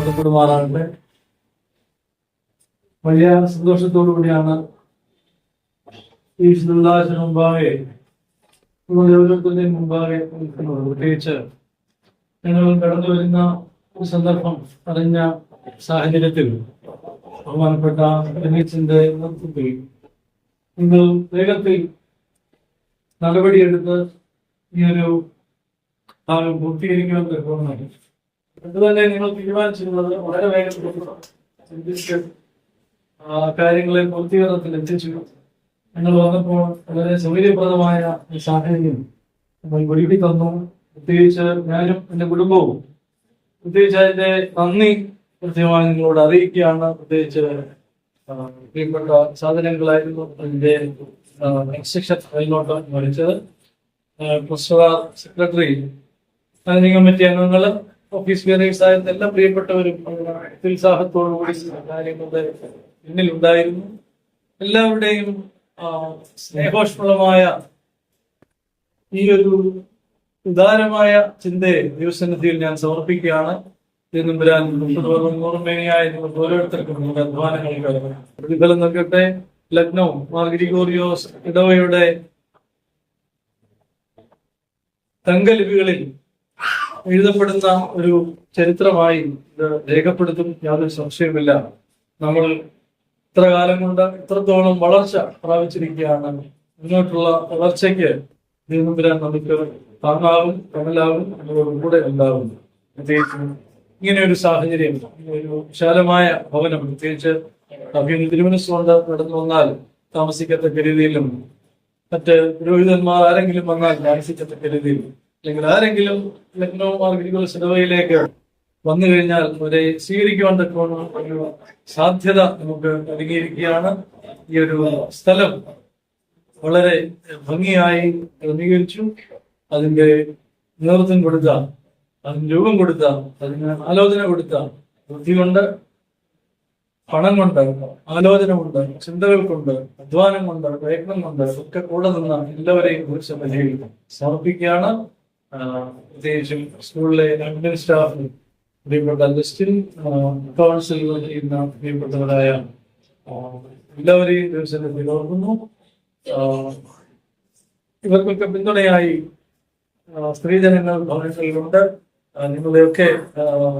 ബന്ധപ്പെടുമാറാകട്ടെ. വലിയ സന്തോഷത്തോടു കൂടിയാണ് ഈ ശുദ്ധാശന് മുമ്പാകെ ഓരോരുത്തരുടെയും മുമ്പാകെ നിൽക്കുന്നത്. പ്രത്യേകിച്ച് ഞങ്ങൾ കടന്നു വരുന്ന ഒരു സന്ദർഭം അറിഞ്ഞ സാഹചര്യത്തിൽ ബഹുമാനപ്പെട്ട ബെനീച്ചിന്റെ നേതൃത്വത്തിൽ നിങ്ങൾ വേഗത്തിൽ നടപടിയെടുത്ത് ഈ ഒരു ഭാഗം പൂർത്തീകരിക്കുവാൻ തരുന്നതാണ്. അതുതന്നെ നിങ്ങൾ തീരുമാനിച്ചിരുന്നത് വളരെ വേഗത്തിൽ കാര്യങ്ങളെ പൂർത്തീകരണത്തിൽ എത്തിച്ചു. ഞങ്ങൾ വന്നപ്പോൾ വളരെ സൗകര്യപ്രദമായ സാഹചര്യം നമ്മൾ ഒരുക്കി തന്നു. പ്രത്യേകിച്ച് ഞാനും എൻ്റെ കുടുംബവും പ്രത്യേകിച്ച് അതിന്റെ നന്ദി കൃത്യമായി നിങ്ങളോട് അറിയിക്കുകയാണ്. പ്രത്യേകിച്ച് പ്രിയപ്പെട്ട സാധനങ്ങളായിരുന്നു അതിന്റെ എക്സിക്ഷൻ കൈനോട്ടം വഹിച്ചത്. പ്രസ്തുത സെക്രട്ടറി, മാനേജിംഗ് കമ്മിറ്റി അംഗങ്ങൾ, ഓഫീസ് ബിയറേഴ്സ് ആയിരുന്ന എല്ലാ പ്രിയപ്പെട്ടവരും ഉത്സാഹത്തോടുകൂടി കാര്യങ്ങളുടെ പിന്നിലുണ്ടായിരുന്നു. എല്ലാവരുടെയും സ്നേഹോഷ്മളമായ ഈ ഒരു ഉദാരമായ ചിന്തയെ ദൈവസന്നിധിയിൽ ഞാൻ സമർപ്പിക്കുകയാണ്. ഓർമ്മേനിയായ നിങ്ങൾക്ക് ഓരോരുത്തർക്കും നമ്മുടെ അധ്വാനങ്ങൾക്ക് പ്രതിഫലം നൽകട്ടെ. ലക്നൗ മാർ ഗ്രിഗോറിയോസ് ഇടവയുടെ തങ്കലിപികളിൽ എഴുതപ്പെടുന്ന ഒരു ചരിത്രമായി ഇത് രേഖപ്പെടുത്തും, യാതൊരു സംശയവുമില്ല. നമ്മൾ ഇത്ര കാലം കൊണ്ട് ഇത്രത്തോളം വളർച്ച പ്രാപിച്ചിരിക്കുകയാണ്. മുന്നോട്ടുള്ള വളർച്ചയ്ക്ക് ദൈവം നമുക്ക് താങ്ങാവും കടലാവും നമ്മളോട് കൂടെ ഉണ്ടാവും. പ്രത്യേകിച്ച് ഇങ്ങനെ ഒരു സാഹചര്യം, ഒരു വിശാലമായ ഭവനം, പ്രത്യേകിച്ച് തിരുമനസ്സുകൊണ്ട് നടന്നു വന്നാൽ താമസിക്കത്തക്ക രീതിയിലും മറ്റ് പുരോഹിതന്മാർ ആരെങ്കിലും വന്നാൽ താമസിക്കത്തക്ക രീതിയിലും, അല്ലെങ്കിൽ ആരെങ്കിലും ലക്നൗ മാർ ഗ്രിഗോറിയോസ് ഇടവയിലേക്ക് വന്നു കഴിഞ്ഞാൽ അവരെ സ്വീകരിക്കുവാൻ തക്കവണ്ണം ഒരു സാധ്യത നമുക്ക് ഒരുങ്ങിയിരിക്കുകയാണ്. ഈ ഒരു സ്ഥലം വളരെ ഭംഗിയായി ക്രമീകരിച്ചു. അതിന്റെ നേതൃത്വം കൊടുത്ത, അതിന് രൂപം കൊടുത്ത, അതിന് ആലോചന കൊടുത്ത, ബുദ്ധി കൊണ്ട്, പണം കൊണ്ട്, ആലോചന കൊണ്ട്, ചിന്തകൾ കൊണ്ട്, അധ്വാനം കൊണ്ട്, പ്രയത്നം കൊണ്ട് ഒക്കെ കൂടെ നിന്ന എല്ലാവരെയും കുറിച്ച് പദ്ധതിയിൽ സമർപ്പിക്കുകയാണ്. പ്രത്യേകിച്ചും സ്കൂളിലെ അഡ്മിൻ സ്റ്റാഫിനും പ്രിയപ്പെട്ട ലിസ്റ്റിൽ കൗൺസിൽ ചെയ്യുന്ന പ്രിയപ്പെട്ടവരായ എല്ലാവരെയും ദിവസത്തിൽ ഓർക്കുന്നു. ഇവർക്കൊക്കെ പിന്തുണയായി സ്ത്രീജനങ്ങൾ ഭവനങ്ങളിലുണ്ട്. നിങ്ങളുടെയൊക്കെ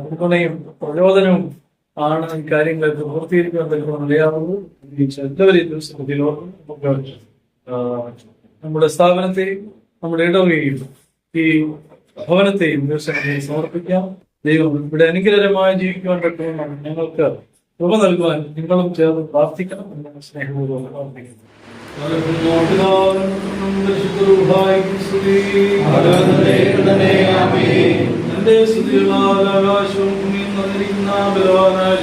പിന്തുണയും പ്രചോദനവും ആണ് ഈ കാര്യങ്ങൾക്ക് പൂർത്തീകരിക്കാൻ പറ്റുമെന്ന് അറിയാവുന്നത്. എല്ലാവരെയും ദിവസത്തിൽ ഓർക്കുന്നു. നമുക്ക് നമ്മുടെ സ്ഥാപനത്തെയും നമ്മുടെ ഇടവകയും ഈ ഭവനത്തെയും ദിവസങ്ങളിൽ സമർപ്പിക്കാം. ദൈവം ഇവിടെ അനുഗ്രഹമായി ജീവിക്കുവാൻ പറ്റുമെന്ന് ഞങ്ങൾക്ക് കൃപ നൽകുവാൻ നിങ്ങളും ചേർന്ന് പ്രാർത്ഥിക്കണം എന്ന് സ്നേഹപൂർവ്വം പ്രാർത്ഥിക്കുന്നു. എന്റെ സ്തുതികളാൽ ആകാശവും ഭൂമിയും നിറഞ്ഞിരിക്കുന്ന ബലവാനായ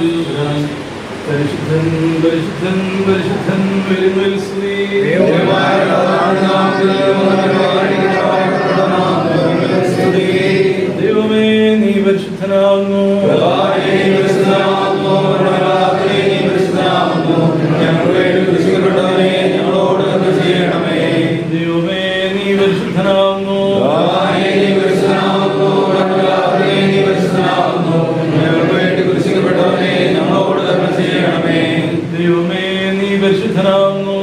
പരിശുദ്ധൻ പരിശുദ്ധൻ പരിശുദ്ധൻ വരുമേൽ സ്തുതി. ദൈവമേ, നീ പരിശുദ്ധനാകുന്നു. ഞങ്ങളോട് ചെയ്യണമേ. ദൈവമേ, നീ പരിശുദ്ധനാകുന്നു. ദൈവമേ, നീ പരിശുദ്ധനാകുന്നു.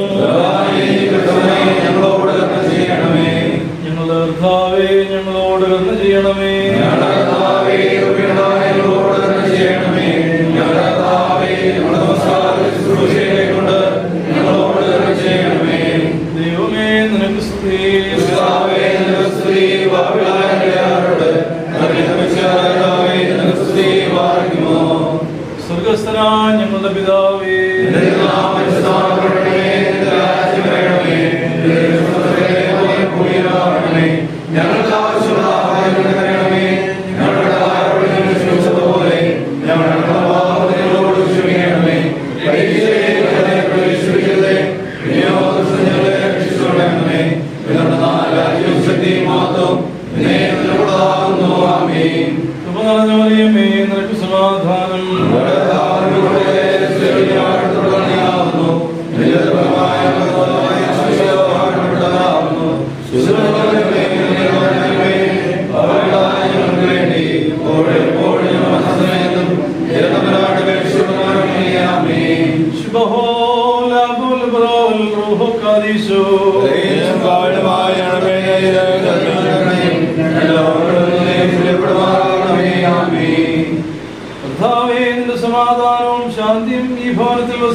ഞങ്ങളുടെ കർത്താവേ, ഞങ്ങളോട് കരുണ ചെയ്യണമേ. ദൈവമേ, നിനക്ക് സ്തുതി. സ്വർഗസ്ഥനായ ഞങ്ങളുടെ പിതാവേ, ഞങ്ങൾക്ക് ആവശ്യമുള്ള ആഹാരം തരണമേ. ഞങ്ങളുടെ പോലെ ഞങ്ങളോട് ക്ഷമിക്കണമേ. പരീക്ഷയിലെ പ്രവേശിപ്പിക്കരുതേ. ഞങ്ങളെ രക്ഷിച്ചുകൊള്ളണമേ. രാജ്യവും ശക്തിയും മാത്രം നിനക്കുള്ളതാകുന്നു. ആമേൻ. കൃപ നിറഞ്ഞ മറിയമേ, നിനക്ക് സമാധാനം.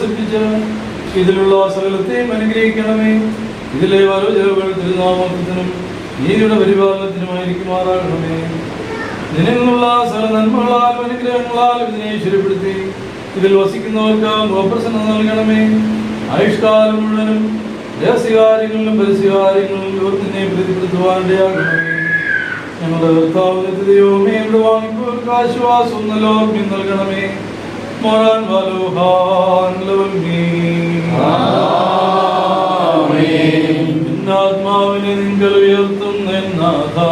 വസിപ്പിച്ച് ഇതിലുള്ള സകലത്തെയും അനുഗ്രഹിക്കണമേ. ഇതിലെ വരവുചെലവുകൾ തിരുനാമത്തിനും നീതിയുടെ പരിപാലനത്തിനുമായിരിക്കുമാറാകണമേ. നിന്നുള്ള സകല നന്മകളാലും അനുഗ്രഹങ്ങളാലും ഇതിനെ ഈശ്വരപ്പെടുത്തി ഇതിൽ വസിക്കുന്നവർക്ക് മുഖപ്രസന്നം നൽകണമേ. ആയുഷ്കാലം മുഴുവനും രഹസ്യകാര്യങ്ങളിലും പരസ്യകാര്യങ്ങളിലും ഇവർ നിന്നെ പ്രീതിപ്പെടുത്തുവാനിടയാകണമേ. ഞങ്ങളുടെ കർത്താവിന്റെ ദൈവമേ, ഇവിടെ വാങ്ങിപ്പോർക്ക് ആശ്വാസവും നല്ല ഓർമ്മയും നൽകണമേ. മോറാൻ ആത്മാവിനെ നിങ്ങൾ ഉയർത്തുന്ന നാഥാ.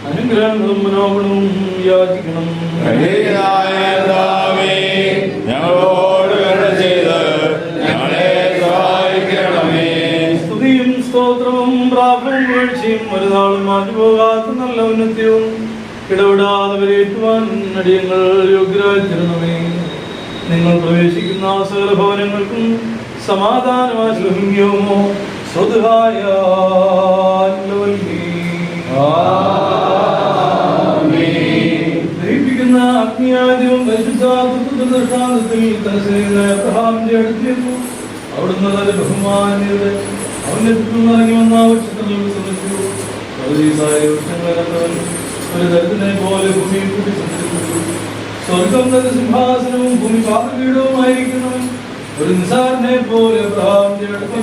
അനുഗ്രഹങ്ങളും മനോഗുണവും യാചിക്കണം. സ്തുതിയും സ്തോത്രവും പ്രാർത്ഥനയും വീഴ്ചയും ഒരു നാളും മാറ്റിപ്പോകാത്ത നല്ല ഉന്നത്യവും ഇടപെടാതെ വരേറ്റുവാൻ അടിയങ്ങൾ യോഗ്യരായി തീരണമേ. നിങ്ങൾ പ്രവേശിക്കുന്ന സകല ഭവനങ്ങൾക്കും സമാധാനമോ സ്വതുഹായ ദഹിപ്പിക്കുന്ന അഗ്നിയാദ്യവും പരിശുദ്ധാത്മത്തിൽ അബ്രഹാമിന്റെ അടുത്തേക്കു അവിടുന്ന് തന്റെ ബഹുമാന്യരുടെ അവന്റെ ഇറങ്ങി വന്ന ആവശ്യത്തിൽ ശ്രമിച്ചു. വൃക്ഷങ്ങളെ ഒരു ദരിദ്രനെ പോലെ ഭൂമിയിൽ കൂടി സഞ്ചരിച്ചു. സ്വർഗം തന്റെ സിംഹാസനവും ഭൂമി പാതകീടവുമായിരിക്കുന്നു. ഒരു നിസാരനെ പോലെ അബ്രഹാമിന്റെ അടുത്ത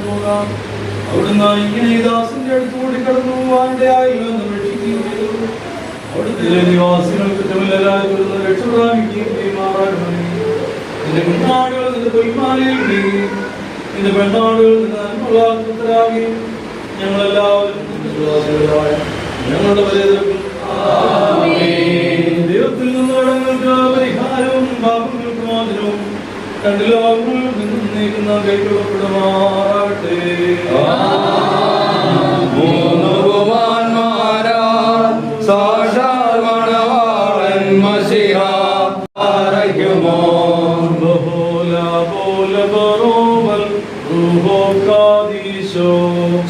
പോകാം. അവിടുന്ന് ഇങ്ങനെ ഈ ദാസന്റെ അടുത്തുകൂടി കടന്നു പോവാനിടയായില്ല എന്ന് രക്ഷിക്കുകയും ചെയ്തു. അവിടുത്തെ നിവാസികൾ കുറ്റമില്ലരായി വരുന്ന രക്ഷപ്രാപിക്കുകയും ചെയ്യുമാറാകണമേ. നിന്റെ കുഞ്ഞാടുകൾ നിന്റെ പൊന്മാലയിൽ നീങ്ങി നിന്റെ പെണ്ണാടുകൾ നിന്റെ നന്മകളാക്കി ഞങ്ങളെല്ലാവരും വിശ്വാസികളായ ഞങ്ങളുടെ പലതരക്കും ദൈവത്തിൽ നിന്ന് കടങ്ങൾക്ക് പരിഹാരവും പാപങ്ങൾക്ക് മോചനവും രണ്ട് ലോകങ്ങളിൽ നിന്നും നീക്കുന്ന കൈക്കൊള്ളപ്പെടുമാറാകട്ടെ.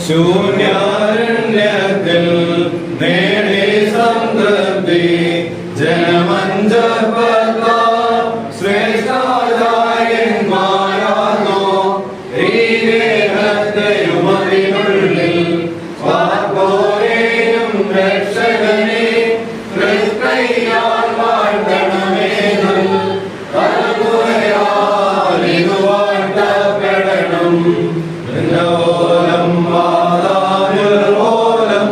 ശൂന്യാരണ്യത്തിൽ നേടി സംതൃപ്തി ജനമഞ്ചർപ്പ ശ്രേഷ്ഠാചാര്യന്മാരാണോ ഈ ദേഹത്തെയുമതിനുള്ളിൽ പാർപ്പോരെയും രക്ഷകനെ ക്രിസ്തയാൽ വാഴ്ത്തണമേ. തലമുറയാൽ ഇത് വാഴ്ത്തപ്പെടണം. ഓലം വാദായോലം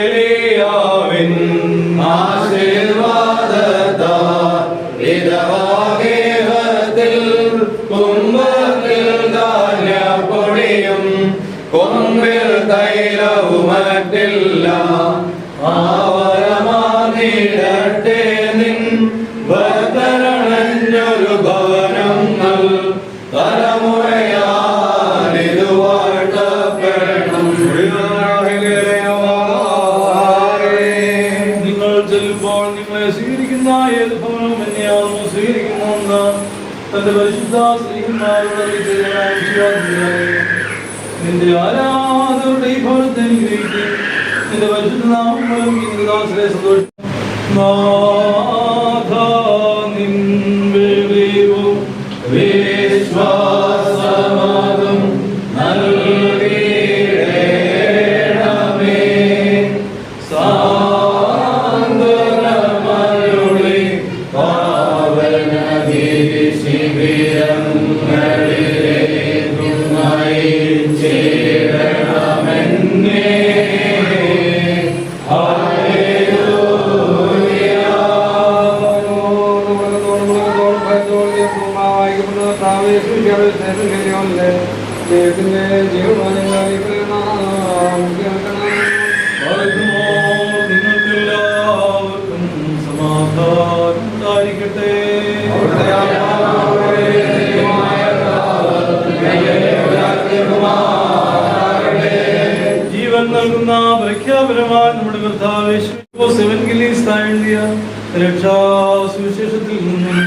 ഏലിയാവിൻ ആശീർവാദത്താൽ ഇതവാഗേഹത്തിൽ കുംഭത്തിൽ ധാന്യപ്പൊടിയും കൊമ്പിൽ തൈലവുമറ്റില്ല. ആവരമാർന്നിടട്ടെ നിൻ ഭക്തരണഞ്ഞൊരു ഭവനം നൽ തലമുറയാൽ ഇത് വാഴ്ത്തപ്പെടണം. നിങ്ങൾ ചിലപ്പോൾ നിങ്ങളെ സ്വീകരിക്കുന്ന ഏത് ഭവനവും എന്നെയാണോ സ്വീകരിക്കുന്നുവെന്ന് തന്റെ പരിശുദ്ധ സ്ത്രീഹന്മാരോട് നിന്റെ ആരാധകരുടെ ഈ ഭവനത്തെ അനുഗ്രഹിക്കും. നിന്റെ പരിശുദ്ധ നാമം മൂലം ഈ ദാസരെ സന്തോഷം വിശ്വാസമതും നൽകിയിടണമേ. സാന്ത്വനമരുളി പാവനശിബിരങ്ങളിലേക്കും നയിച്ചിടണമെന്നേ. നിങ്ങൾക്കെല്ലാവർക്കും സമാധാനം ഉണ്ടായിരിക്കട്ടെ. ജീവൻ നൽകുന്ന പ്രഖ്യാപനമായ നമ്മുടെ കർത്താവ് എഴുതിയ രക്ഷാസുവിശേഷത്തിൽ നിന്നും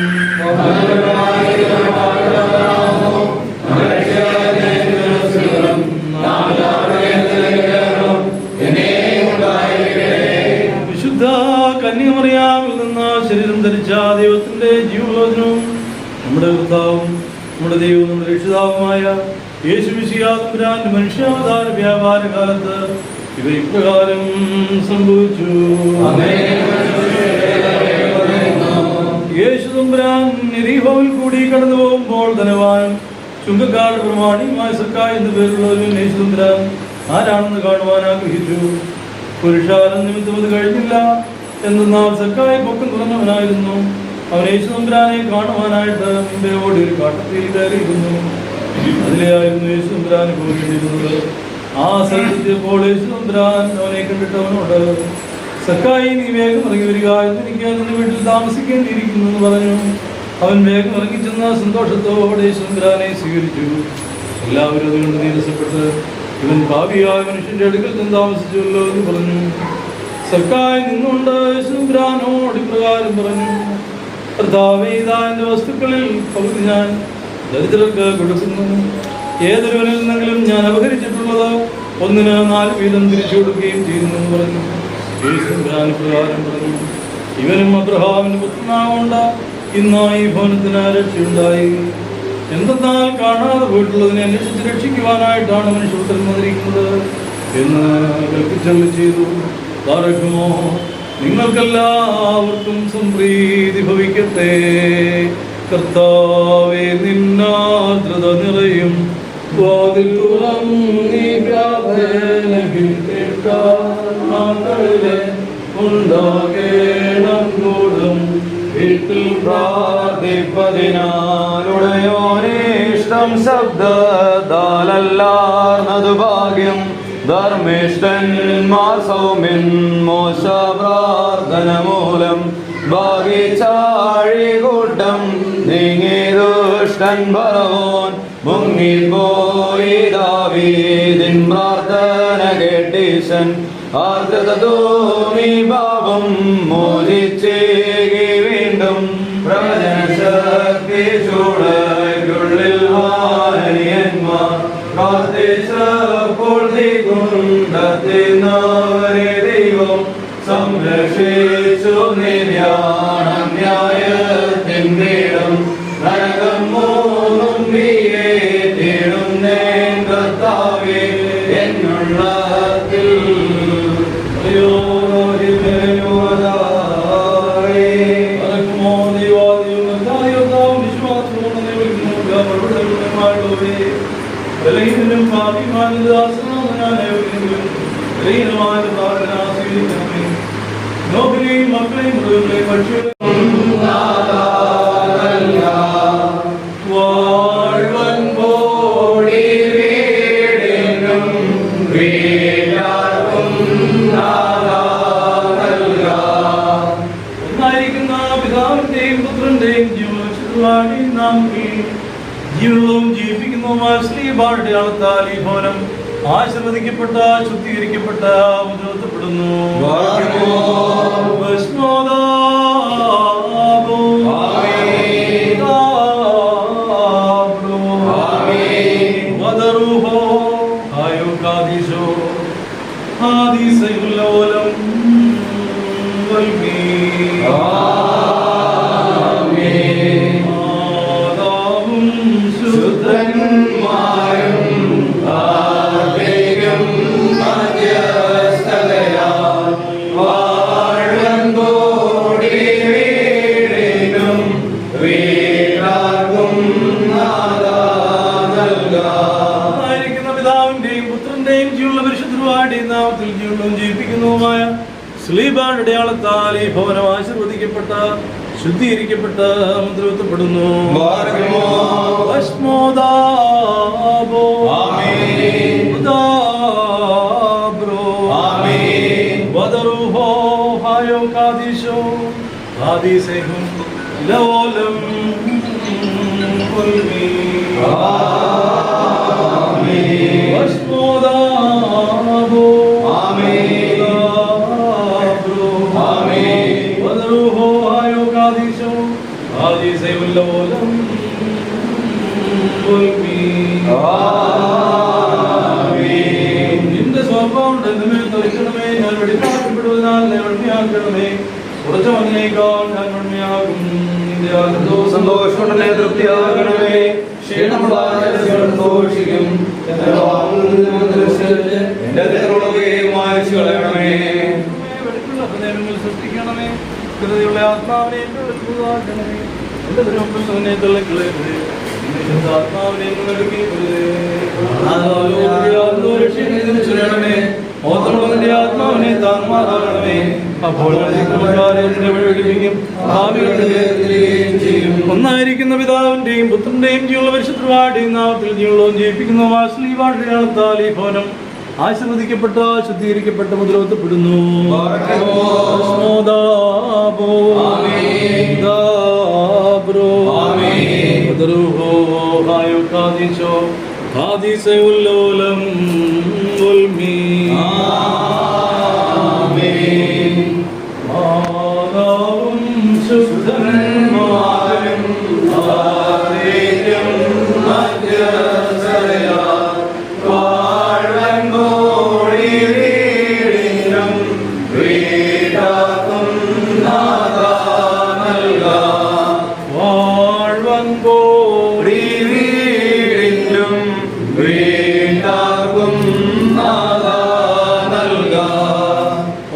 വിശുദ്ധ കന്യമറിയാമിൽ നിന്ന് ശരീരം ധരിച്ച ദൈവത്തിന്റെ ജീവവചനവും നമ്മുടെ കർത്താവും നമ്മുടെ ദൈവവും നമ്മുടെ രക്ഷിതാവുമായ യേശുമിശിഹായുടെ മനുഷ്യാവതാര വ്യാപാര കാലത്ത് ഇവർ ഇപ്രകാരം സംഭവിച്ചു. യേശു തമ്പുരാൻ യെരിഹോവിൽ കൂടി കടന്നു പോകുമ്പോൾ ധനവാനും ചുങ്കക്കാരുടെ പ്രമാണിയുമായ സക്കായി എന്നു പേരുള്ളവരും യേശു തമ്പുരാൻ ആരാണെന്ന് കാണുവാൻ ആഗ്രഹിച്ചു. പുരുഷാരം നിമിത്തം അത് കഴിഞ്ഞില്ല. എന്നാൽ സക്കായി പൊക്കം തുറന്നവനായിരുന്നു. അവൻ യേശു തമ്പുരാനെ കാണുവാനായിട്ട് മുമ്പേ ഓടി ഒരു കാട്ടത്തിൽ കയറിയിരുന്നു. അതിലെയായിരുന്നു യേശു തമ്പുരാൻ പോകേണ്ടിയിരുന്നത്. ആ സ്ഥലത്തെത്തിയപ്പോൾ യേശു തമ്പുരാൻ അവനെ കണ്ടിട്ട് അവനോട്, സക്കായി, നീ വേഗം ഇറങ്ങി വരിക, എനിക്ക് നിന്റെ വീട്ടിൽ താമസിക്കേണ്ടിയിരിക്കുന്നു എന്ന് പറഞ്ഞു. അവൻ വേഗം ഇറങ്ങിച്ചെന്ന സന്തോഷത്തോടെ യേശു തമ്പുരാനെ സ്വീകരിച്ചു. എല്ലാവരും അതുകൊണ്ട് നീരസപ്പെട്ട്, ഇവൻ പാപിയായ മനുഷ്യന്റെ അടുക്കൽ നിന്ന് താമസിച്ചുവല്ലോ എന്ന് പറഞ്ഞു. സക്കായി നിന്നുകൊണ്ട് യേശു തമ്പുരാനോട് ഇപ്രകാരം പറഞ്ഞു, കർത്താവേ, ഇതാ എന്റെ വസ്തുക്കളിൽ പകുതി ഞാൻ ദരിദ്രർക്ക് കൊടുക്കുന്നു. ഏതൊരുവനിൽ നിന്നെങ്കിലും ഞാൻ അപഹരിച്ചിട്ടുള്ളത് 1/4 വീതം തിരിച്ചു കൊടുക്കുകയും ചെയ്യുന്നു പറഞ്ഞു. യേശു പ്രകാരം പറഞ്ഞു, ഇവനും അബ്രഹാമിന്റെ പുത്രനാകൊണ്ട് ഇന്ന് ഈ ഭവനത്തിന് രക്ഷയുണ്ടായി. എന്തെന്നാൽ കാണാതെ പോയിട്ടുള്ളതിനെ അന്വേഷിച്ച് രക്ഷിക്കുവാനായിട്ടാണ് മനുഷ്യപുത്രൻ വന്നിരിക്കുന്നത് എന്ന് കൽപ്പിച്ചരുളി ചെയ്തു. ബാറക്കുമോ, നിങ്ങൾക്കെല്ലാവർക്കും സംപ്രീതി ഭവിക്കട്ടെ. കർത്താവേ, നിന്നാർദ്രത നിറയും വാതിൽ തുറന്നീ പ്രാർത്ഥനയിൽ കേൾക്കാമക്കളിലെ ഉണ്ടാകേണം കൂടും വീട്ടിൽ പ്രാർത്ഥിപ്പതിനാലുടയോനിഷ്ടം ശബ്ദത്താലല്ലാർന്നതു ഭാഗ്യം. ധർമ്മിഷ്ഠന്മാർ സൗമ്യൻ മോശ പ്രാർത്ഥന മൂലം ഭാഗിച്ചാഴികൂട്ടം നീങ്ങി ദുഷ്ടൻ ഭരവോൻ മുങ്ങിപ്പോയി. ദാവീദിൻ പ്രാർത്ഥന കേട്ടീശൻ ആർദ്രത തോന്നി പാപം മോചിച്ചേകി വീണ്ടും പ്രവചനശക്തി ചൂടയ്ക്കുള്ളിൽ മാനനീയന്മാർ പ്രാർത്ഥിച്ചപ്പോൾ തീകുണ്ടത്തിനവരെ ദൈവം സംരക്ഷിച്ചു. നിര്യാണം ന്യായത്തിൻ പീഠം നരകം മൂന്നും വീഴേറ്റിടുന്നേൻ. കർത്താവേ, എന്നുള്ളത്തിൽ നോക്കിനെയും മക്കളെയും മൃഗങ്ങളെയും പക്ഷികളെയും വാഴ്വൻ പോടി വീടിനും വീഴാർക്കും ഒന്നായിരിക്കുന്ന പിതാവിന്റെയും പുത്രന്റെയും ജീവവാടി നാം ജീവിതവും ജീവിപ്പിക്കുന്നതുമായ ശ്രീബായുടെ ആളത്താൽ ഈ ഭവനം ആശീർവദിക്കപ്പെട്ട ശുദ്ധീകരിക്കപ്പെട്ട ഉദ്രവത്തപ്പെടുന്നു. അടയാളത്താൽ ഈ ഭവനം ആശീർവദിക്കപ്പെട്ട ശുദ്ധീകരിക്കപ്പെട്ട മുദ്രവത്തപ്പെടുന്നു. ഭസ്മോദാബോ ഉദാബ്രോ വദറുഹോ ഹായോ കാദിശോ കാദിസെഹും ലവോലം ഉൽമി ഭസ്മോദാബോ ഉദാബ്രോ വദറുഹോ ഹായോ കാദിശോ കാദിസെഹും ലവോലം ഉൽമി. നിന്റെ സ്വഭാവം തൊഴിക്കണമേ, ഞാൻ വെടിപ്പാക്കപ്പെടുവതിനാൽ വെണ്മയാക്കണമേ. കുറച്ച മകനേക്കാൾ ഞാൻ വെണ്മയാകും. നിന്റെ സന്തോഷമുടനെ തൃപ്തിയാകണമേ. ക്ഷീണമുള്ളോഷിക്കും എന്റെ മായച്ചു കളയണമേ. വെടിപ്പുള്ള ഹൃദയങ്ങൾ സൃഷ്ടിക്കണമേ. ഹൃദയമുള്ള ആത്മാവിനെ പുതുതാക്കണമേ. എന്റെ മുമ്പിൽ തന്നെ തള്ളിക്കളയരുതേ. ആത്മാവിനെ മോത്തമുള്ളതിന്റെ ആത്മാവിനെ താങ്ങുമാറാകണമേ. അപ്പോൾ ഒന്നായിരിക്കുന്ന പിതാവിന്റെയും പുത്രന്റെയും ജീവനുള്ള പരിശുദ്ധരുടെയും നാമത്തിൽ ജീവനവും ജീവിപ്പിക്കുന്ന വാസ്ലീവാടയാളത്താൽ ഈ ഭവനം ആശീർവദിക്കപ്പെട്ട ശുദ്ധീകരിക്കപ്പെട്ട മുദ്രവത്തപ്പെടുന്നു.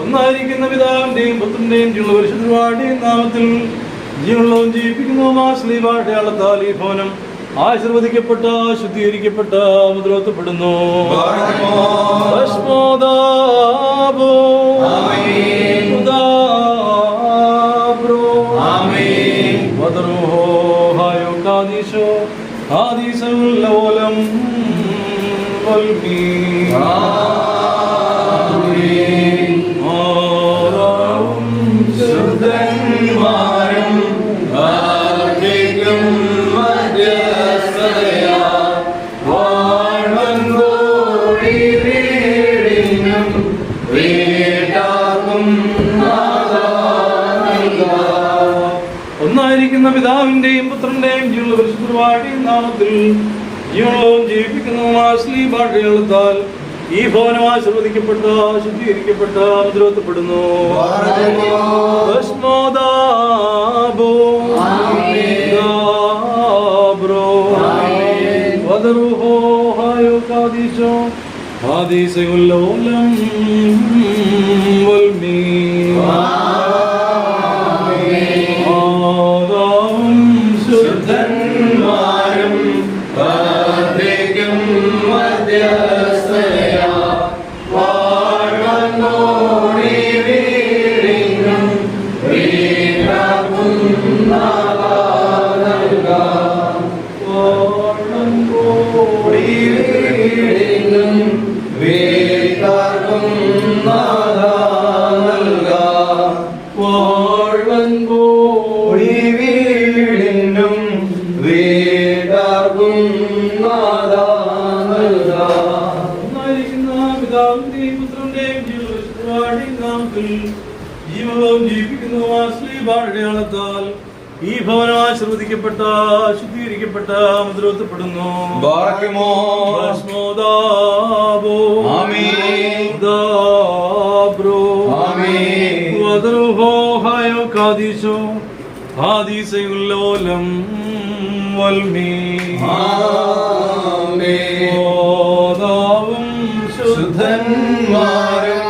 ഒന്നായിരിക്കുന്ന പിതാവിന്റെയും പുത്രന്റെയും ജീവനുള്ള പരിശുദ്ധരുടെയും നാമത്തിൽ ജീവനവും ജീവിപ്പിക്കുന്നതാളത്താൽ ഈ ഭവനം ആശീർവദിക്കപ്പെട്ട ശുദ്ധീകരിക്കപ്പെട്ട മുദ്രവത്തപ്പെടുന്നു. ഒന്നായിരിക്കുന്ന പിതാവിന്റെയും പുത്രന്റെയും ജീവനുള്ള പരിശുദ്ധരുടെയും നാമത്തിൽ ജീവനവും ജീവിപ്പിക്കുന്നതാൽ ഈ ഭവനം ആശീർവദിക്കപ്പെട്ട ശുദ്ധീകരിക്കപ്പെട്ട മുദ്രവത്തപ്പെടുന്നു. ജീവനവും ജീവിപ്പിക്കുന്നതാൽ ഈ ഭവനം ആശീർവദിക്കപ്പെട്ട ശുദ്ധീകരിക്കപ്പെട്ട മുദ്രവത്തപ്പെടുന്നു. ശുദ്ധന്മാരും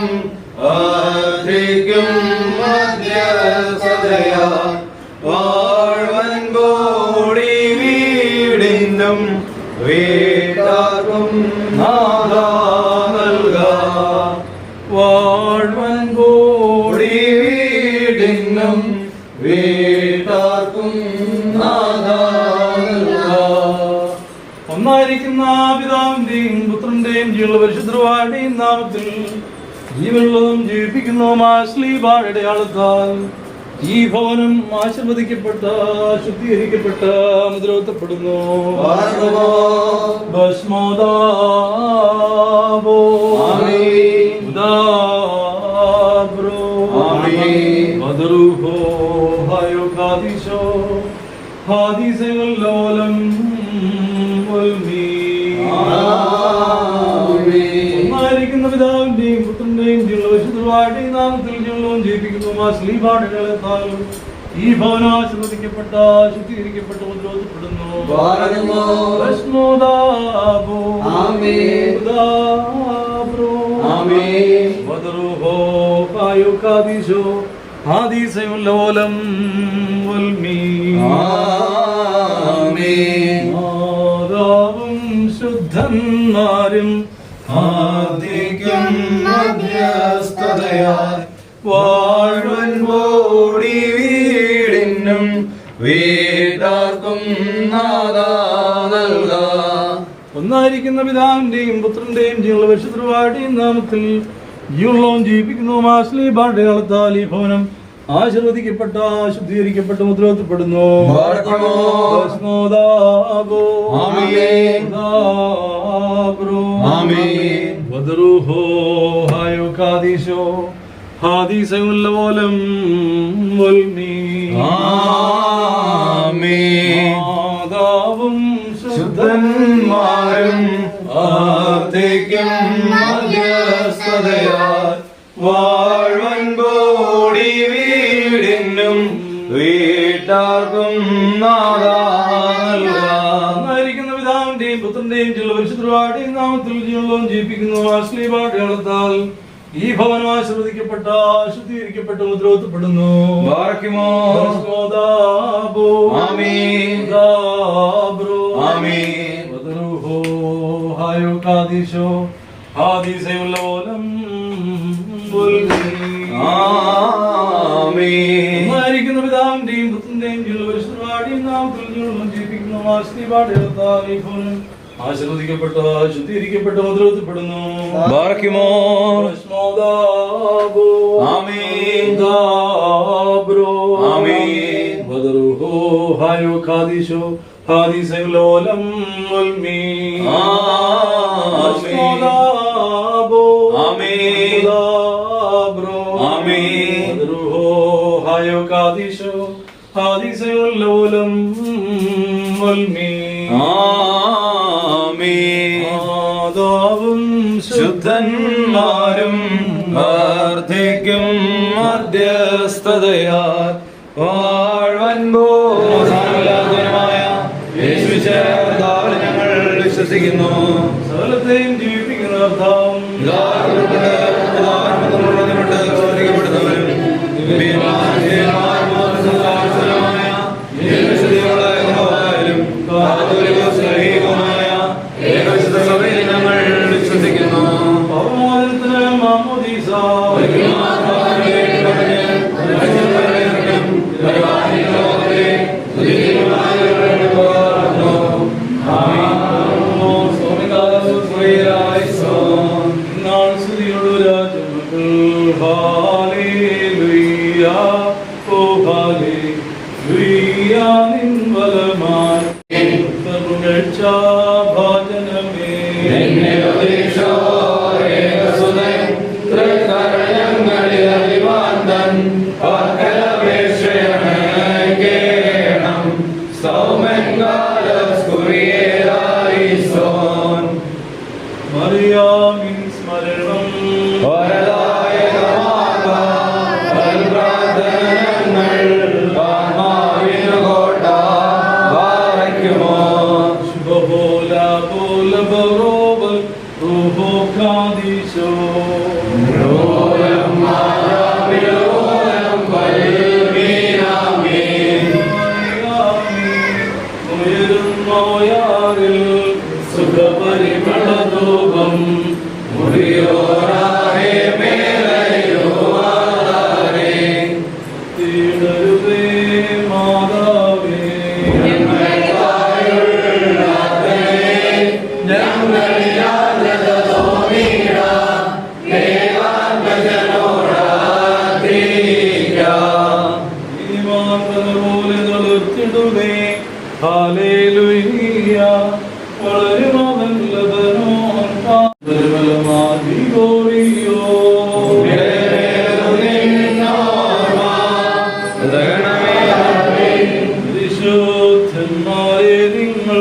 വാഴ്വൻപോടി വീടിനും വീട്ടാർക്കും നാദാ നൽക. വാഴ്വൻപോടി വീട്ടാർക്കും നാഥാ നൽക. ഒന്നായിരിക്കുന്ന പിതാവിന്റെയും പുത്രന്റെയും ജീവനുള്ള പരിശുദ്ധരുവായുടെയും നാമത്തിൽ ജീവനുള്ളതും ജീവിപ്പിക്കുന്നതുമായ ശ്ലീബായുടെ അടയാളത്താൽ ഈ ഭവനം ആശീർവദിക്കപ്പെട്ട ശുദ്ധീകരിക്കപ്പെട്ട മുദ്രവത്തപ്പെടുന്നു. ഭസ്മോദാബോ ഉദാബ്രോ മധുരുഹോ ഹയോ ഖാദിശോ ഹാദിസയോലം ഒന്നായിരിക്കുന്ന പിതാവിന്റെയും പുത്രന്റെയും ജീവനുള്ളവരുടെയും നാമത്തിൽ ജീവനവും ജീവിപ്പിക്കുന്നു ശ്ലീബാടുകളെത്താൽ ഈ ഭവനം ആശീർവദിക്കപ്പെട്ട ശുദ്ധീകരിക്കപ്പെട്ട മുദ്രവത്തപ്പെടുന്നു. ഹാദിസയോലം മാതാവും ശുദ്ധന്മാരും ആദിക്കും മധ്യസ്ഥതയാൽ വാഴ്വൻ ഓടി വീടിനും വീട്ടാർക്കും നാഥാ നൽക. ഒന്നായിരിക്കുന്ന പിതാവിന്റെയും പുത്രന്റെയും ജീവനുള്ള പരിശുദ്ധരുവായുടെയും നാമത്തിൽ ജീവനുള്ളവും ജീവിപ്പിക്കുന്നതും ശ്ലീബായുടെ അടയാളത്താൽ ഈ ഭവനം ആശീർവദിക്കപ്പെട്ട ശുദ്ധീകരിക്കപ്പെട്ട മുദ്രവത്തപ്പെടുന്നു. മാതാവും ശുദ്ധന്മാരും ആർത്തിക്കും മധ്യസ്ഥതയാൽ വാഴ്വൻ ബോടി വീടിനും വീട്ടാർക്കും നാഥാ നൽക. ഒന്നായിരിക്കുന്ന പിതാവിന്റെയും പുത്രന്റെയും ജീവനുള്ള പരിശുദ്ധരുവായുടെയും നാമത്തിൽ ജീവനുള്ളതും ജീവിപ്പിക്കുന്നു ശ്ലീബായുടെ അടയാളത്താൽ ഈ ഭവനം ആശീർവദിക്കപ്പെട്ട ശുദ്ധീകരിക്കപ്പെട്ട മുദ്രവത്തപ്പെടുന്നു. ഒന്നായിരിക്കുന്ന പിതാവിന്റെയും പുത്രന്റെയും ജീവനുള്ള പരിശുദ്ധരുവായുടെയും നാമത്തിൽ ജീവനുള്ളതും ജീവിപ്പിക്കുന്നു ശ്ലീബായുടെ അടയാളത്താൽ ഈ ഭവനം ആശീർവദിക്കപ്പെട്ട ശുദ്ധീകരിക്കപ്പെട്ട മുദ്രവത്തപ്പെടുന്നു. മാതാവും ശുദ്ധന്മാരും വർദ്ധിക്കും മധ്യസ്ഥതയാൽ വാഴ്വൻ ബോധനമായ ഞങ്ങൾ വിശ്വസിക്കുന്നു. സകലത്തെയും ജീവിപ്പിക്കുന്ന കർത്താവും സുഖപരിമളധൂപം തീർത്തിടുമേ. ഹല്ലേലൂയ. വളരുമവൻ ലബനോൻ കാതൽവലമാതി ഗോറിയോ. വിശുദ്ധന്മാരെ നിങ്ങൾ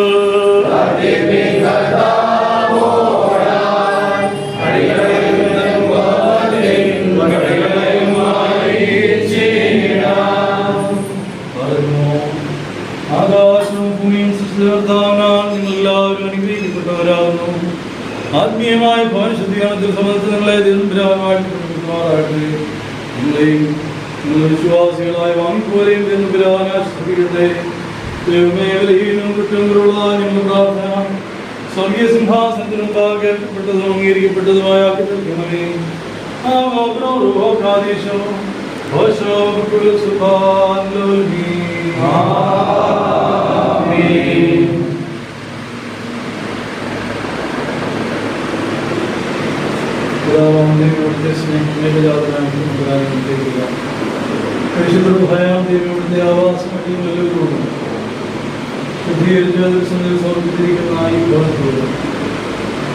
ആകാശവും ഭൂമിയും സൃഷ്ടികർത്താവിനാൽ നിങ്ങൾ എല്ലാവരും അനുഗ്രഹിക്കപ്പെട്ടവരാകുന്നു. ആത്മീയമായ ഭവനശുദ്ധീകരണത്തിൽ സംബന്ധിച്ച് നിങ്ങളെ ദൈവമായിട്ട് നിങ്ങളെയും നിങ്ങൾ വിശ്വാസികളായി വാങ്ങിപ്പോലെയും ദൈവനാശ്രയിക്കട്ടെ. ദൈവമേ ബലഹീനവും കുറ്റങ്ങളുള്ളതായ ഞങ്ങളുടെ പ്രാർത്ഥന സ്വർഗീയ സിംഹാസനത്തിൽ മുമ്പാകെ കേൾക്കപ്പെട്ടതും അംഗീകരിക്കപ്പെട്ടതുമായ ആക്കി തീർക്കണമേ. പരിശുദ്ധ ആവാസമട്ടിയും എല്ലാവരോടും ശുദ്ധീകരിച്ചതിൽ സമർപ്പിച്ചിരിക്കുന്ന ഈ ഭവനത്തോട്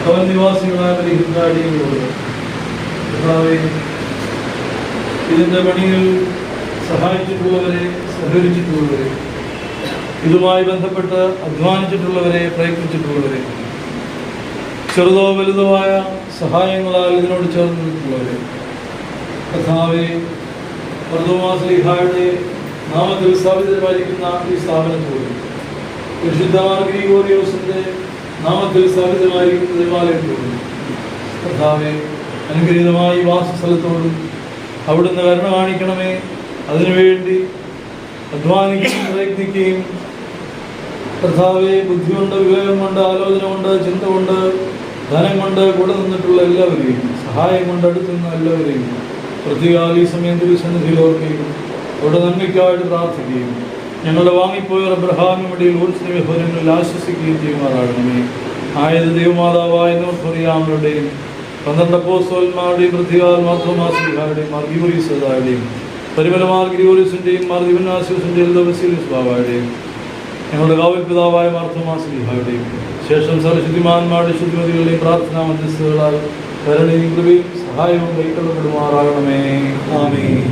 ഭവൻ നിവാസികളായ പരിഹിതാടികളോട് ഇതിൻ്റെ പണിയിൽ സഹായിച്ചിട്ടുള്ളവരെ, സഹകരിച്ചിട്ടുള്ളവരെ, ഇതുമായി ബന്ധപ്പെട്ട് അധ്വാനിച്ചിട്ടുള്ളവരെ, പ്രയത്നിച്ചിട്ടുള്ളവരെ, ചെറുതോ വലുതോ ആയ സഹായങ്ങളാൽ ഇതിനോട് ചേർന്ന് നിന്നിട്ടുള്ളവരെ, കർത്താവേ, വർദ്ധമാസ്ലിഹായുടെ നാമത്തിൽ സ്ഥാപിതമായിരിക്കുന്ന ഈ സ്ഥാപനത്തോട്, പരിശുദ്ധ ഗ്രിഗോറിയോസിന്റെ നാമത്തിൽ സ്ഥാപിതമായിരിക്കുന്ന ദേവാലയത്തോടും, കർത്താവേ, അനുഗ്രഹീതമായ ഈ വാസസ്ഥലത്തോടും അവിടുന്ന് കരുണ കാണിക്കണമേ. അതിനുവേണ്ടി അധ്വാനിക്കുകയും പ്രയത്നിക്കുകയും കർത്താവെ ബുദ്ധി കൊണ്ട്, വിവേകം കൊണ്ട്, ആലോചന കൊണ്ട്, ചിന്ത കൊണ്ട്, ധനം കൊണ്ട് കൂടെ നിന്നിട്ടുള്ള എല്ലാവരെയും, സഹായം കൊണ്ട് അടുത്തുനിന്ന എല്ലാവരെയും പ്രത്യേക ഈ സമയത്ത് സന്നിധിയിൽ ഓർക്കുകയും അവിടെ നന്മയ്ക്കായിട്ട് പ്രാർത്ഥിക്കുകയും ഞങ്ങളുടെ വാങ്ങിപ്പോയവർ അബ്രഹാമിനും ഇടയിൽ ഊർജ്ജങ്ങളിൽ ആശ്വസിക്കുകയും ചെയ്യുമാറാകണമേ. ആയത് ദൈവമാതാവായ നോർഫറിയാമരുടെയും 12 അപ്പോസ്തലന്മാരുടെയും പ്രതികാൽ മാർത്തോമാസ്ലിഹായുടെയും മാർ ഗീവറീസദായുടെയും പരിമലമാർ ഗ്രിഗോറിയോസിന്റെയും മാർ ദിവനാസ്യോസിന്റെയും ലോബസീലിയസ് ബാബായുടെയും ഞങ്ങളുടെ കാവൽ പിതാവായ മാർത്തോമാസ്ലിഹായുടെയും ശേഷം സർവശുദ്ധിമാന്മാരുടെ ശുദ്ധിമതികളുടെയും പ്രാർത്ഥനാ മധ്യസ്ഥകളാൽ കരുണയും കൃപയും സഹായവും കൈക്കൊള്ളപ്പെടുമാറാകണമേ. ആമേൻ.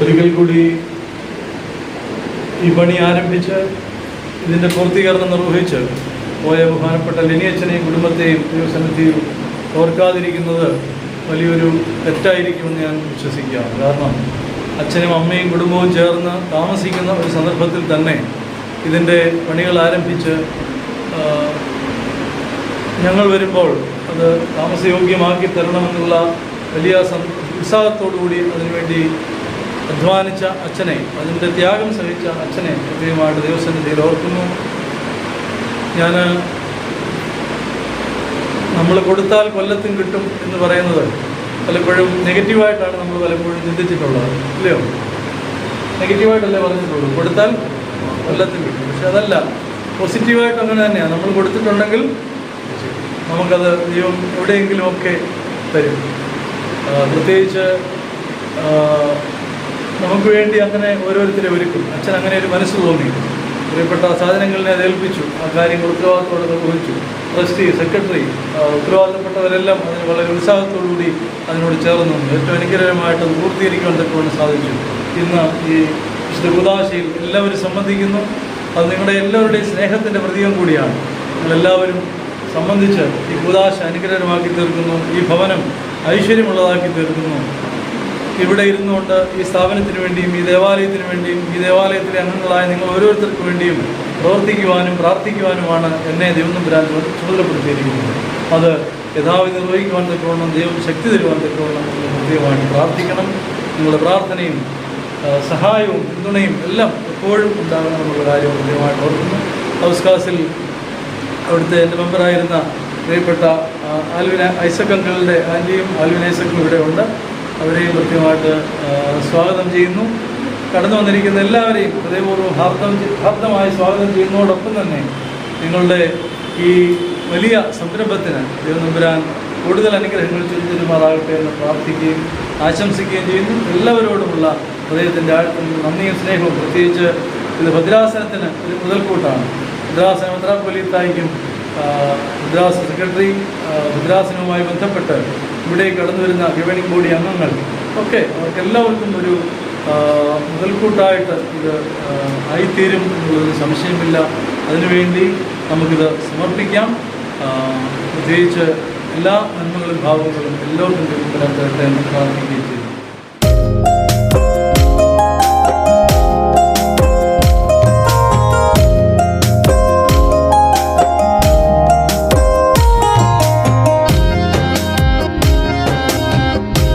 ഒരിക്കൽ കൂടി ഈ പണി ആരംഭിച്ച് ഇതിൻ്റെ പൂർത്തീകരണം നിർവഹിച്ച് പോയ ബഹുമാനപ്പെട്ട ലിനിയച്ഛനെയും കുടുംബത്തെയും ദൈവസന്നിധിയിൽ ഓർക്കാതിരിക്കുന്നത് വലിയൊരു തെറ്റായിരിക്കുമെന്ന് ഞാൻ വിശ്വസിക്കാം. കാരണം അച്ഛനും അമ്മയും കുടുംബവും ചേർന്ന് താമസിക്കുന്ന ഒരു സന്ദർഭത്തിൽ തന്നെ ഇതിൻ്റെ പണികൾ ആരംഭിച്ച് ഞങ്ങൾ വരുമ്പോൾ അത് താമസയോഗ്യമാക്കി തരണമെന്നുള്ള വലിയ ഉത്സാഹത്തോടുകൂടി അതിനുവേണ്ടി അധ്വാനിച്ച അച്ഛനെ, അതിൻ്റെ ത്യാഗം സഹിച്ച അച്ഛനെ കൃത്യമായിട്ട് ദൈവസന്നിധിയിൽ ഓർക്കുന്നു. നമ്മൾ കൊടുത്താൽ കൊല്ലത്തും കിട്ടും എന്ന് പറയുന്നത് പലപ്പോഴും നെഗറ്റീവായിട്ടാണ് നമ്മൾ പലപ്പോഴും ചിന്തിച്ചിട്ടുള്ളത്, ഇല്ലയോ? നെഗറ്റീവായിട്ടല്ലേ പറഞ്ഞിട്ടുള്ളൂ, കൊടുത്താൽ കൊല്ലത്തും കിട്ടും. പക്ഷെ അതല്ല, പോസിറ്റീവായിട്ട് അങ്ങനെ തന്നെയാണ്. നമ്മൾ കൊടുത്തിട്ടുണ്ടെങ്കിൽ നമുക്കത് ദൈവം എവിടെയെങ്കിലുമൊക്കെ തരും. പ്രത്യേകിച്ച് നമുക്ക് വേണ്ടി അങ്ങനെ ഓരോരുത്തരെ ഒരുക്കും. അച്ഛൻ അങ്ങനെ ഒരു മനസ്സ് തോന്നി, പ്രിയപ്പെട്ട സാധനങ്ങളിനെ അത് ഏൽപ്പിച്ചു, ആ കാര്യങ്ങൾ ഉത്തരവാദിത്തോടെ നിർവഹിച്ചു. ട്രസ്റ്റി, സെക്രട്ടറി, ഉത്തരവാദിത്തപ്പെട്ടവരെല്ലാം അതിന് വളരെ ഉത്സാഹത്തോടുകൂടി അതിനോട് ചേർന്നു. ഏറ്റവും അനുഗ്രഹമായിട്ട് അത് പൂർത്തീകരിക്കാൻ തക്കവണ്ണം സാധിച്ചു. ഇന്ന് ഈ വിശുദ്ധ കൂദാശയിൽ എല്ലാവരും സംബന്ധിക്കുന്നു. അത് നിങ്ങളുടെ എല്ലാവരുടെയും സ്നേഹത്തിൻ്റെ പ്രതീകം കൂടിയാണ്. നിങ്ങളെല്ലാവരും സംബന്ധിച്ച് ഈ കൂദാശ അനുഗ്രഹമാക്കി തീർക്കുന്നു, ഈ ഭവനം ഐശ്വര്യമുള്ളതാക്കി തീർക്കുന്നു. ഇവിടെ ഇരുന്നുകൊണ്ട് ഈ സ്ഥാപനത്തിന് വേണ്ടിയും ഈ ദേവാലയത്തിന് വേണ്ടിയും ഈ ദേവാലയത്തിലെ അംഗങ്ങളായ നിങ്ങൾ ഓരോരുത്തർക്ക് വേണ്ടിയും പ്രവർത്തിക്കുവാനും പ്രാർത്ഥിക്കുവാനുമാണ് എന്നെ ദൈവനമ്പുരാൻ ചുമതലപ്പെടുത്തിയിരിക്കുന്നത്. അത് യഥാവിധി നിർവഹിക്കുവാൻ തക്കവണ്ണം ദൈവം ശക്തി തരുവാൻ തക്കവണ്ണം നിങ്ങൾ പ്രത്യേകമായിട്ട് പ്രാർത്ഥിക്കണം. നിങ്ങളുടെ പ്രാർത്ഥനയും സഹായവും പിന്തുണയും എല്ലാം എപ്പോഴും ഉണ്ടാകണമെന്നുള്ള കാര്യം പ്രത്യേകമായിട്ട് ഓർക്കുന്നു. ഹൗസ് ക്ലാസിൽ അവിടുത്തെ എൻ്റെ മെമ്പറായിരുന്ന പ്രിയപ്പെട്ട ആൽവിൻ ഐസക് അങ്കിളുടെ ആൻറ്റിയും ആൽവിൻ ഐസക്കും ഇവിടെ ഉണ്ട്. അവരെയും കൃത്യമായിട്ട് സ്വാഗതം ചെയ്യുന്നു. കടന്നു വന്നിരിക്കുന്ന എല്ലാവരെയും ഹൃദയപൂർവ്വം ഹാർദമായി സ്വാഗതം ചെയ്യുന്നതോടൊപ്പം തന്നെ നിങ്ങളുടെ ഈ വലിയ സംരംഭത്തിന് ദൈവനമ്പുരാൻ കൂടുതൽ അനുഗ്രഹങ്ങൾ ചൊരിഞ്ഞുമാറാകട്ടെ എന്ന് പ്രാർത്ഥിക്കുകയും ആശംസിക്കുകയും ചെയ്യുന്നു. എല്ലാവരോടുമുള്ള ഹൃദയത്തിൻ്റെ ആഴത്തിൽ നന്ദിയും സ്നേഹവും. പ്രത്യേകിച്ച് ഇത് ഭദ്രാസനത്തിന് ഒരു മുതൽക്കൂട്ടാണ്. ഭദ്രാസന മെത്രാപ്പൊലീത്തായ്ക്കും ഭദ്രാസന സെക്രട്ടറി, ഭദ്രാസനവുമായി ബന്ധപ്പെട്ട് ഇവിടെ കടന്നു വരുന്ന ഗവേണിംഗ് ബോഡി അംഗങ്ങൾ ഒക്കെ അവർക്കെല്ലാവർക്കും ഒരു മുതൽക്കൂട്ടായിട്ട് ഇത് ആയിത്തീരും എന്നുള്ളൊരു സംശയമില്ല. അതിനുവേണ്ടി നമുക്കിത് സമർപ്പിക്കാം. പ്രത്യേകിച്ച് എല്ലാ നന്മകളും ഭാവങ്ങളും എല്ലാവർക്കും തരട്ടെ എന്ന് പ്രാർത്ഥിക്കുകയും ചെയ്തു.